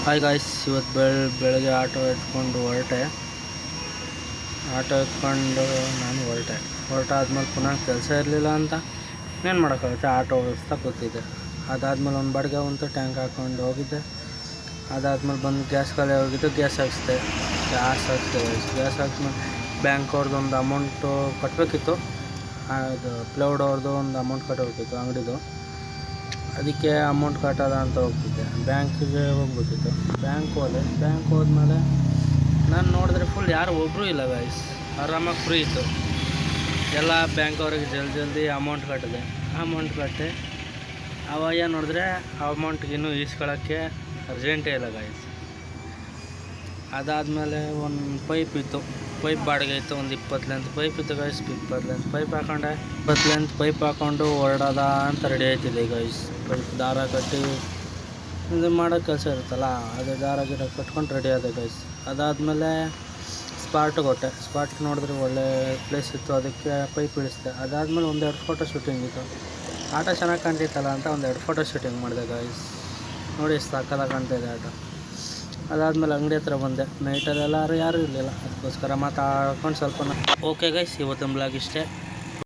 Hi guys, ಇವತ್ತು ಬೆಳಗ್ಗೆ auto ಎತ್ಕೊಂಡು ನಾನು ಹೊರಟಾದ್ಮೇಲೆ ಪುನಃ ಕೆಲಸ ಇರಲಿಲ್ಲ ಅಂತ ಏನು ಮಾಡೋಕ್ಕಾಗುತ್ತೆ, ಆಟೋ ಓಡಿಸ್ತಾ ಕೂತಿದ್ದೆ. ಅದಾದಮೇಲೆ ಒಂದು ಬಡ್ಗೆ ಒಂದು ಟ್ಯಾಂಕ್ ಹಾಕ್ಕೊಂಡು ಹೋಗಿದ್ದೆ. ಅದಾದಮೇಲೆ ಬಂದು ಗ್ಯಾಸ್ ಖಾಲಿ ಹೋಗಿದ್ದು, ಗ್ಯಾಸ್ ಹಾಕ್ಸಿದೆ. ಗ್ಯಾಸ್ ಹಾಕ್ಸ್ಮೇಲೆ ಬ್ಯಾಂಕ್ ಅವ್ರದ್ದು ಒಂದು ಅಮೌಂಟು ಕಟ್ಟಬೇಕಿತ್ತು. ಅದು ಪ್ಲೌಡ್ ಅವ್ರದ್ದು ಒಂದು ಅಮೌಂಟ್ ಕಟ್ಟಬೇಕಿತ್ತು ಅಂಗಡಿದು. ಅದಕ್ಕೆ ಅಮೌಂಟ್ ಕಟ್ಟೋದ ಅಂತ ಹೋಗ್ತಿದ್ದೆ. ಬ್ಯಾಂಕಿಗೆ ಹೋಗ್ಬೇಕಿತ್ತು. ಬ್ಯಾಂಕ್ ಹೋದ್ಮೇಲೆ ನಾನು ನೋಡಿದ್ರೆ ಫುಲ್ ಯಾರು ಒಬ್ಬರೂ ಇಲ್ಲ ಗಾಯ್ಸ್. ಆರಾಮಾಗಿ ಫ್ರೀ ಇತ್ತು. ಎಲ್ಲ ಬ್ಯಾಂಕ್ ಅವ್ರಿಗೆ ಜಲ್ದಿ ಅಮೌಂಟ್ ಕಟ್ಟೆ. ಅವಾಗ ನೋಡಿದ್ರೆ ಅಮೌಂಟ್ಗಿನ್ನೂ ಈಸ್ಕೊಳ್ಳೋಕ್ಕೆ ಅರ್ಜೆಂಟೇ ಇಲ್ಲ ಗಾಯ್ಸ್. ಅದಾದಮೇಲೆ ಒಂದು ಪೈಪ್ ಬಾಡಿಗೆ ಇತ್ತು. ಒಂದು 20 ಲೆಂತ್ ಪೈಪ್ ಇತ್ತು ಗಾಯ್ಸ್. 20 ಲೆಂತ್ ಪೈಪ್ ಹಾಕ್ಕೊಂಡು ಹೊರಡೋದ ಅಂತ ರೆಡಿ ಆಯ್ತಿದೆ ಗಾಯ್ಸ್. ಪೈಪ್ ದಾರ ಕಟ್ಟಿ ಇದು ಮಾಡೋ ಕೆಲಸ ಇರುತ್ತಲ್ಲ, ಅದೇ ದಾರ ಕಟ್ಕೊಂಡು ರೆಡಿ ಆದ ಗಾಯ್ಸ್. ಅದಾದಮೇಲೆ ಸ್ಪಾಟ್ ನೋಡಿದ್ರೆ ಒಳ್ಳೆ ಪ್ಲೇಸ್ ಇತ್ತು, ಅದಕ್ಕೆ ಪೈಪ್ ಇಳಿಸಿದೆ. ಅದಾದಮೇಲೆ ಒಂದೆರಡು ಫೋಟೋ ಶೂಟಿಂಗ್ ಇತ್ತು. ಆಟೋ ಚೆನ್ನಾಗಿ ಕಾಣ್ತಿತ್ತಲ್ಲ ಅಂತ ಒಂದೆರಡು ಫೋಟೋ ಶೂಟಿಂಗ್ ಮಾಡಿದೆ ಗಾಯ್ಸ್. ನೋಡಿ ಸಕ್ಕತ್ತಾಗಿ ಕಾಣ್ತಾಯಿದೆ ಆಟೋ. ಅದಾದಮೇಲೆ ಅಂಗಡಿ ಹತ್ರ ಬಂದೆ. ನೈಟಲ್ಲೆಲ್ಲ ಯಾರೂ ಇರಲಿಲ್ಲ, ಅದಕ್ಕೋಸ್ಕರ ಮಾತಾಡ್ಕೊಂಡು ಸ್ವಲ್ಪ ಓಕೆ ಗೈಸ್, ಇವತ್ತಿನ ಬ್ಲಾಗ್ ಇಷ್ಟೇ.